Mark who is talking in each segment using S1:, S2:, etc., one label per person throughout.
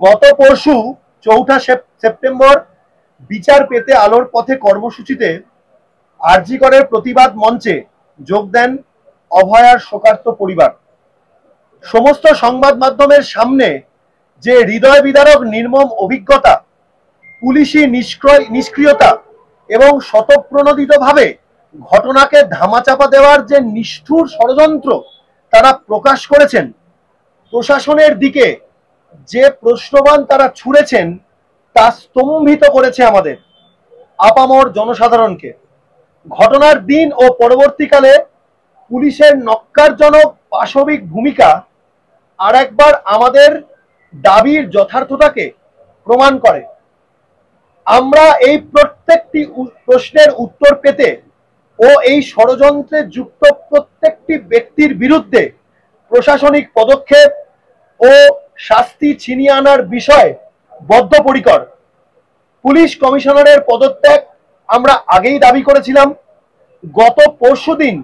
S1: গত পরশু ৪ঠা সেপ্টেম্বর বিচার পেতে আলোর পথে কর্মসূচিতে আরজি করের প্রতিবাদ মঞ্চে যোগ দেন অভয়ার শোকার্ত পরিবার। সমস্ত সংবাদ মাধ্যমের সামনে যে হৃদয় বিদারক নির্মম অভিজ্ঞতা, পুলিশি নিষ্ক্রিয়তা এবং স্বতঃপ্রণোদিতভাবে ঘটনাকে ধামাচাপা দেওয়ার যে নিষ্ঠুর ষড়যন্ত্র তারা প্রকাশ করেছেন, প্রশাসনের দিকে যে প্রশ্নবাণ তারা ছুড়েছেন তা স্তম্ভিত করেছে আমাদের আপামর জনসাধারণকে। ঘটনার দিন ও পরবর্তীকালে পুলিশের নক্কারজনক পাশবিক ভূমিকা আর একবার আমাদের দাবির যথার্থতাকে প্রমাণ করে। আমরা এই প্রত্যেকটি প্রশ্নের উত্তর পেতে ও এই ষড়যন্ত্রে যুক্ত প্রত্যেকটি ব্যক্তির বিরুদ্ধে প্রশাসনিক পদক্ষেপ ও শাস্তি ছিনিয়ে আনার বিষয়ে বদ্ধপরিকর। পুলিশ কমিশনারের পদত্যাগ আমরা আগেই দাবি করেছিলাম। গত পরশুদিন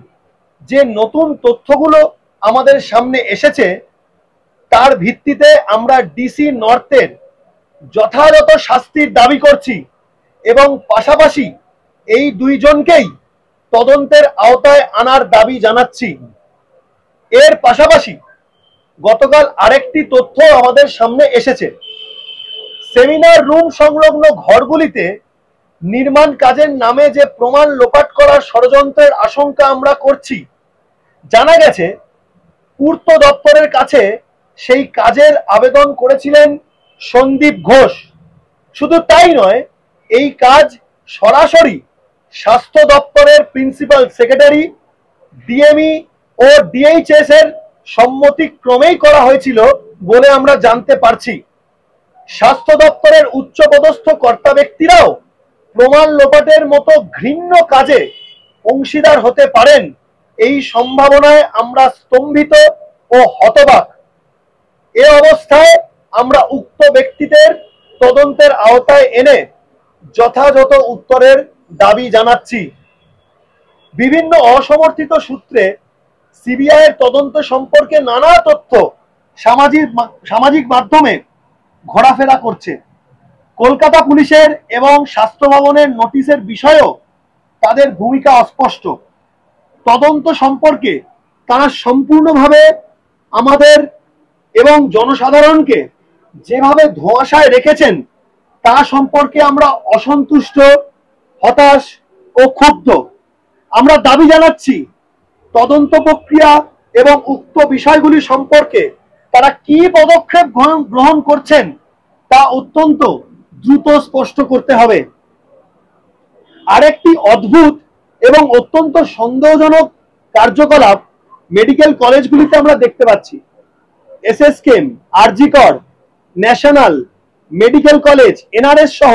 S1: যে নতুন তথ্যগুলো আমাদের সামনে এসেছে তার ভিত্তিতে আমরা ডিসি নর্থের যথাযথ শাস্তির দাবি করছি এবং পাশাপাশি এই দুইজনকেই তদন্তের আওতায় আনার দাবি জানাচ্ছি। এর পাশাপাশি গতকাল আরেকটি তথ্য আমাদের সামনে এসেছে। সেমিনার রুম সংলগ্ন ঘরগুলিতে নির্মাণ কাজের নামে যে প্রমাণ লোপাট করার ষড়যন্ত্রের আশঙ্কা আমরা করছি, জানা গেছে পূর্ত দপ্তরের কাছে সেই কাজের আবেদন করেছিলেন সন্দীপ ঘোষ। শুধু তাই নয়, এই কাজ সরাসরি স্বাস্থ্য দপ্তরের প্রিন্সিপাল সেক্রেটারি, ডিএমই ও ডিএইচএস এর সম্মতিক্রমেই করা হয়েছিল বলে আমরা জানতে পারছি। স্বাস্থ্য দপ্তরের উচ্চপদস্থ কর্তা ব্যক্তিরাও প্রমাণ লোপাটের মতো ঘৃণ্য কাজে অংশীদার হতে পারেন, এই সম্ভাবনায় আমরা স্তম্ভিত ও হতবাক। এ অবস্থায় আমরা উক্ত ব্যক্তিদের তদন্তের আওতায় এনে যথাযথ উত্তরের দাবি জানাচ্ছি। বিভিন্ন অসমর্থিত সূত্রে সিবিআই এর তদন্ত সম্পর্কে নানা তথ্য সামাজিক মাধ্যমে ঘোরাফেরা করছে। কলকাতা পুলিশের এবং স্বাস্থ্য ভবনের নোটিশের বিষয়েও তাদের ভূমিকা অস্পষ্ট। তদন্ত সম্পর্কে তারা সম্পূর্ণভাবে আমাদের এবং জনসাধারণকে যেভাবে ধোঁয়াশায় রেখেছেন তা সম্পর্কে আমরা অসন্তুষ্ট, হতাশ ও ক্ষুব্ধ। আমরা দাবি জানাচ্ছি তদন্ত প্রক্রিয়া এবং উক্ত বিষয়গুলি সম্পর্কে তারা কি পদক্ষেপ গ্রহণ করছেন তা অত্যন্ত দ্রুত স্পষ্ট করতে হবে। আরেকটি অদ্ভুত এবং অত্যন্ত সন্দেহজনক কার্যকলাপ মেডিকেল কলেজগুলিতে আমরা দেখতে পাচ্ছি। এসএসকেএম, আরজি কর, ন্যাশনাল মেডিকেল কলেজ, এনআরএস সহ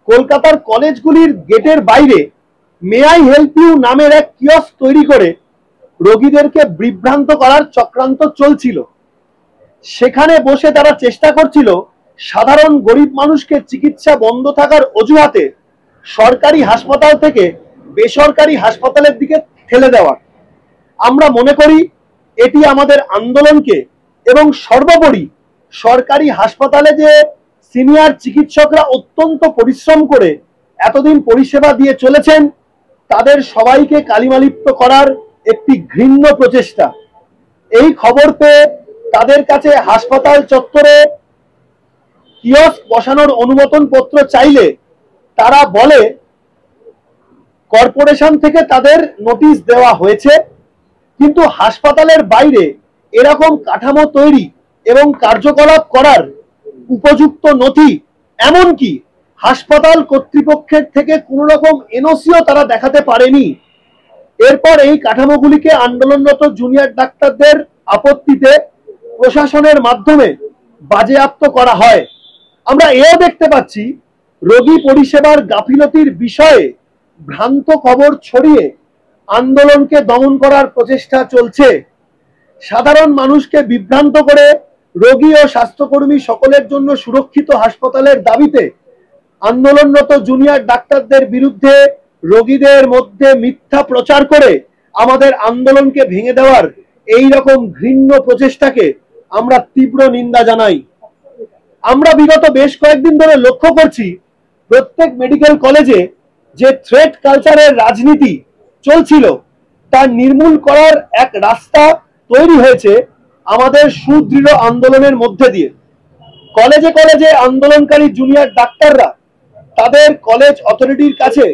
S1: কলকাতার কলেজগুলির গেটের বাইরে মে আই হেল্প ইউ নামের এক কিয়স্ক তৈরি করে রোগীদেরকে বিভ্রান্ত করার চক্রান্ত চলছিল। সেখানে বসে তারা চেষ্টা করছিল সাধারণ গরিব মানুষকে চিকিৎসা বন্ধ থাকার অজুহাতে সরকারি হাসপাতাল থেকে বেসরকারি হাসপাতালের দিকে ঠেলে দেওয়ার। আমরা মনে করি এটি আমাদের আন্দোলনকে এবং সর্বোপরি সরকারি হাসপাতালে যে সিনিয়র চিকিৎসকরা অত্যন্ত পরিশ্রম করে এতদিন পরিষেবা দিয়ে চলেছেন তাদের সবাইকে কালিমালিপ্ত করার একটি ঘৃণ্য প্রচেষ্টা। এই খবর পেয়ে তাদের কাছে হাসপাতাল চত্বরে কিয়স্ক বসানোর অনুমোদন পত্র চাইলে তারা বলে কর্পোরেশন থেকে তাদের নোটিশ দেওয়া হয়েছে, কিন্তু হাসপাতালের বাইরে এরকম কাঠামো তৈরি এবং কার্যকলাপ করার উপযুক্ত নথি, এমনকি হাসপাতাল কর্তৃপক্ষের থেকে কোনো রকম এনওসিও তারা দেখাতে পারেনি। এরপর এই কাঠামোগুলিকে আন্দোলনরত জুনিয়র ডাক্তারদের আপত্তিতে প্রশাসনের মাধ্যমে বাজেয়াপ্ত করা হয়। আমরা এও দেখতে পাচ্ছি রোগী পরিষেবার গাফিলতির বিষয়ে ভ্রান্ত খবর ছড়িয়ে আন্দোলনকে দমন করার প্রচেষ্টা চলছে। সাধারণ মানুষকে বিভ্রান্ত করে রোগী ও স্বাস্থ্যকর্মী সকলের জন্য সুরক্ষিত হাসপাতালের দাবিতে আন্দোলনরত জুনিয়র ডাক্তারদের বিরুদ্ধে রোগীদের মধ্যে মিথ্যা প্রচার করে আমাদের আন্দোলনকে ভেঙে দেওয়ার এই রকম ঘৃণ্য প্রচেষ্টাকে আমরা তীব্র নিন্দা জানাই। আমরা বিগত বেশ কয়েকদিন ধরে লক্ষ্য করছি প্রত্যেক মেডিকেল কলেজে যে থ্রেট কালচারের রাজনীতি চলছিল তা নির্মূল করার এক রাস্তা তৈরি হয়েছে আমাদের সুদৃঢ় আন্দোলনের মধ্যে দিয়ে। কলেজে কলেজে আন্দোলনকারী জুনিয়র ডাক্তাররা তাদের কলেজ অথরিটির কাছে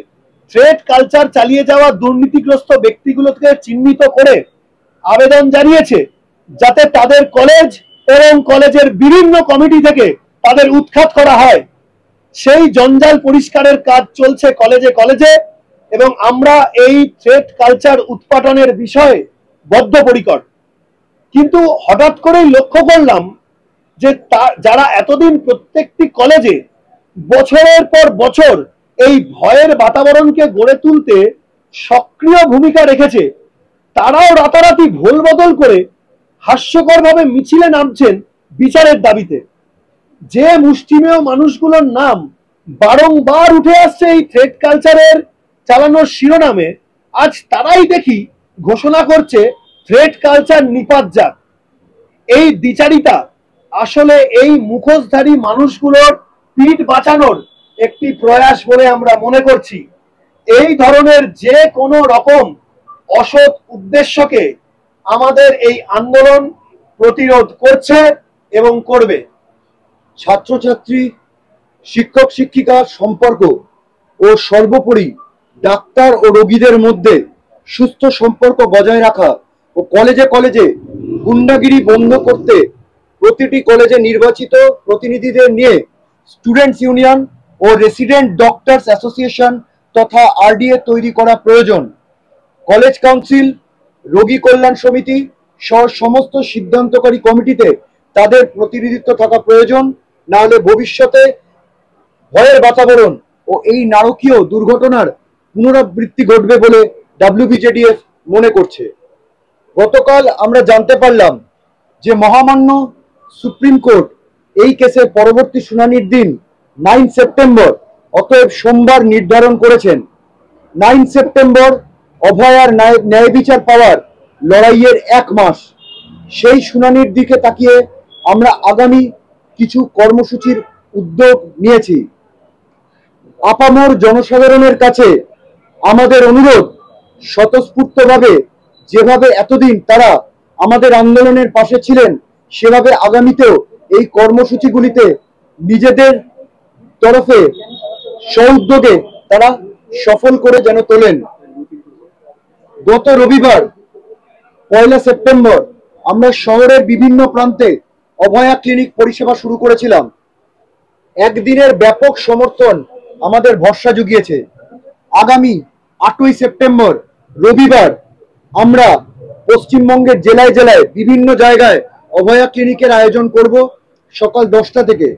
S1: থ্রেট কালচার চালিয়ে যাওয়া দুর্নীতিগ্রস্ত ব্যক্তিগুলোকে চিহ্নিত করে আবেদন জানিয়েছে যাতে তাদের কলেজ এবং কলেজের বিভিন্ন কমিটি থেকে তাদের উৎখাত করা হয়। সেই জঞ্জাল পরিষ্কারের কাজ চলছে কলেজে কলেজে এবং আমরা এই থ্রেট কালচার উৎপাটনের বিষয়ে বদ্ধপরিকর। কিন্তু হঠাৎ করেই লক্ষ্য করলাম যে যারা এতদিন প্রত্যেকটি কলেজে বছরের পর বছর এই ভয়ের বাতাবরণকে গড়ে তুলতে সক্রিয় ভূমিকা রেখেছে, তারাও রাতারাতি ভোল বদল করে হাস্যকরভাবে মিছিলে নামছেন বিচারের দাবিতে। যে মুষ্টিমেয় মানুষগুলোর নাম বারংবার উঠে আসছে এই থ্রেট কালচারের চালানোর শিরোনামে, আজ তারাই দেখি ঘোষণা করছে থ্রেট কালচার নিপাত যাক। এই দ্বিচারিতা আসলে এই মুখোশধারী মানুষগুলোর পিঠ বাঁচানোর একটি প্রয়াস বলে আমরা মনে করছি। এই ধরনের যে কোনো রকম অসৎ উদ্দেশ্যকে আমাদের এই আন্দোলন প্রতিরোধ করছে এবং করবে।
S2: ছাত্রছাত্রী, শিক্ষক শিক্ষিকার সম্পর্ক ও সর্বোপরি ডাক্তার ও রোগীদের মধ্যে সুস্থ সম্পর্ক বজায় রাখা ও কলেজে কলেজে গুন্ডাগিরি বন্ধ করতে প্রতিটি কলেজে নির্বাচিত প্রতিনিধিদের নিয়ে স্টুডেন্টস ইউনিয়ন ও রেসিডেন্ট ডক্টরস অ্যাসোসিয়েশন তথা আরডিএ তৈরি করা প্রয়োজন। কলেজ কাউন্সিল, রোগী কল্যাণ সমিতি সহ সমস্ত সিদ্ধান্তকারী কমিটিতে তাদের প্রতিনিধিত্ব থাকা প্রয়োজন, না হলে ভবিষ্যতে ভয়ের বাতাবরণ ও এই নারকীয় দুর্ঘটনার পুনরাবৃত্তি ঘটবে বলে ডাব্লিউবিজেডিএফ মনে করছে। গতকাল আমরা জানতে পারলাম যে মহামান্য সুপ্রিম কোর্ট এই কেসের পরবর্তী শুনানির দিন 9 সেপ্টেম্বর, অতএব সোমবার নির্ধারণ করেছেন। 9 সেপ্টেম্বর অভয়ার ন্যায় বিচার পাওয়ার লড়াইয়ের 1 মাস। সেই শুনানির দিকে তাকিয়ে আমরা আগামী কিছু কর্মসূচির উদ্যোগ নিয়েছি। আপামর জনসাধারণের কাছে আমাদের অনুরোধ, স্বতঃস্ফূর্তভাবে যেভাবে এতদিন তারা আমাদের আন্দোলনের পাশে ছিলেন সেভাবে আগামীতেও এই কর্মসূচিগুলিতে নিজেদের তরফে সউদ্যোগে তারা সফল করে যেন তোলেন। গত রবিবার 1 সেপ্টেম্বর আমরা শহরের বিভিন্ন প্রান্তে অভয়া ক্লিনিক পরিষেবা শুরু করেছিলাম। একদিনের ব্যাপক সমর্থন আমাদের ভরসা জুগিয়েছে। আগামী 8ই সেপ্টেম্বর রবিবার আমরা পশ্চিমবঙ্গের জেলায় জেলায় বিভিন্ন জায়গায় অভয়া ক্লিনিকের আয়োজন করব। সকাল 10টা থেকে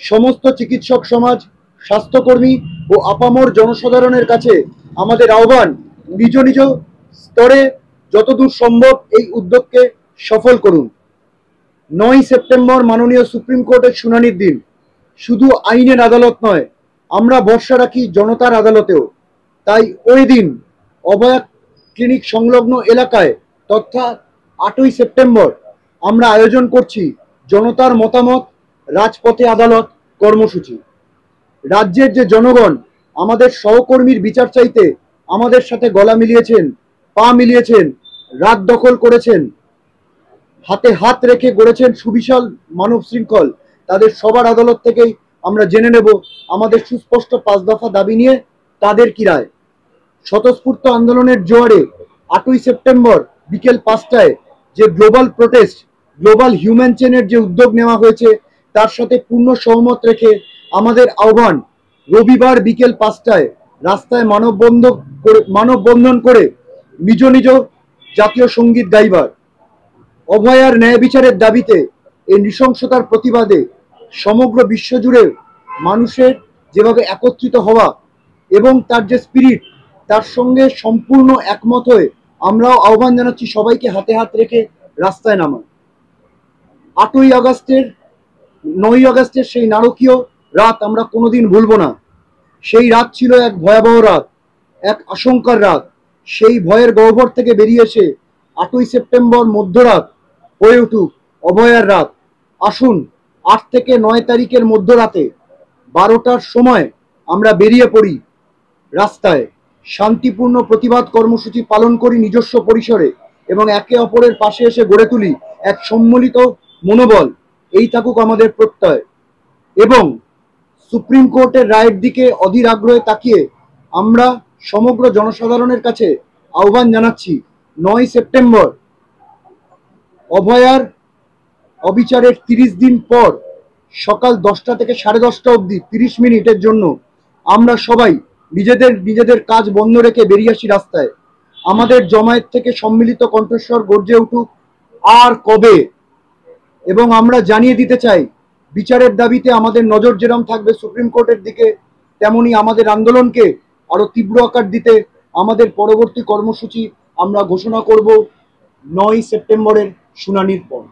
S2: সমস্ত চিকিৎসক সমাজ, স্বাস্থ্যকর্মী ও আপামর জনসাধারণের কাছে আমাদের আহ্বান, নিজ নিজ স্তরে যতদূর সম্ভব এই উদ্যোগকে সফল করুন। 9ই সেপ্টেম্বর মাননীয় সুপ্রিম কোর্টের শুনানির দিন। শুধু আইনের আদালত নয়, আমরা ভরসা রাখি জনতার আদালতেও। তাই ওই দিন অভয়া ক্লিনিক সংলগ্ন এলাকায় তথা 8ই সেপ্টেম্বর আমরা আয়োজন করছি জনতার মতামত রাজপথে আদালত কর্মসূচি। রাজ্যের যে জনগণ আমাদের সহকর্মীর বিচার চাইতে আমাদের সাথে গলা মিলিয়েছেন, পা মিলিয়েছেন, রাত দখল করেছেন, হাতে হাত রেখে গড়েছেন সুবিশাল মানব শৃঙ্খল, তাদের সবার আদালত থেকেই আমরা জেনে নেব আমাদের সুস্পষ্ট 5 দফা দাবি নিয়ে তাদের কি রায়। স্বতঃস্ফূর্ত আন্দোলনের জোয়ারে 8ই সেপ্টেম্বর বিকেল 5টায় যে গ্লোবাল প্রোটেস্ট, গ্লোবাল হিউম্যান চেনের যে উদ্যোগ নেওয়া হয়েছে তার সাথে পূর্ণ সহমত রেখে আমাদের আহ্বান, রবিবার বিকেল 5টায় রাস্তায় মানববন্ধন করে নিজ নিজ জাতীয় সঙ্গীত গাইবার। অভয়ার ন্যায় বিচারের দাবিতে এই নৃশংসতার প্রতিবাদে সমগ্র বিশ্বজুড়ে মানুষের যেভাবে একত্রিত হওয়া এবং তার যে স্পিরিট, তার সঙ্গে সম্পূর্ণ একমত হয়ে আমরাও আহ্বান জানাচ্ছি সবাইকে হাতে হাত রেখে রাস্তায় নামা। 9ই আগস্টের সেই নারকীয় রাত আমরা কোনোদিন ভুলব না। সেই রাত ছিল এক ভয়াবহ রাত, এক আশঙ্কার রাত। সেই ভয়ের গহ্বর থেকে বেরিয়ে এসে 8ই সেপ্টেম্বর মধ্যরাত হয়ে উঠুক অভয়ার রাত। আসুন 8 থেকে 9 তারিখের মধ্যরাতে 12টার সময় আমরা বেরিয়ে পড়ি রাস্তায়, শান্তিপূর্ণ প্রতিবাদ কর্মসূচি পালন করি নিজস্ব পরিসরে এবং একে অপরের পাশে এসে গড়ে তুলি এক সম্মিলিত মনোবল। এই থাকুক আমাদের প্রত্যয়। এবং সুপ্রিম কোর্টের রায়ের দিকে অধীর আগ্রহে তাকিয়ে আমরা সমগ্র জনসাধারণের কাছে আহ্বান জানাচ্ছি, 9 সেপ্টেম্বর অভয়ার অবিচারের 30 দিন পর সকাল 10টা থেকে 10:30 অবধি 30 মিনিটের জন্য আমরা সবাই নিজেদের কাজ বন্ধ রেখে বেরিয়ে আসি রাস্তায়। আমাদের জমায়েত থেকে সম্মিলিত কণ্ঠস্বর গর্জে উঠুক, আর কবে। এবং আমরা জানিয়ে দিতে চাই, বিচারের দাবিতে আমাদের নজর যেরকম থাকবে সুপ্রিম কোর্টের দিকে, তেমনি আমাদের আন্দোলনকে আরো তীব্র আকার দিতে আমাদের পরবর্তী কর্মসূচি আমরা ঘোষণা করব 9 সেপ্টেম্বরের শুনানির পর।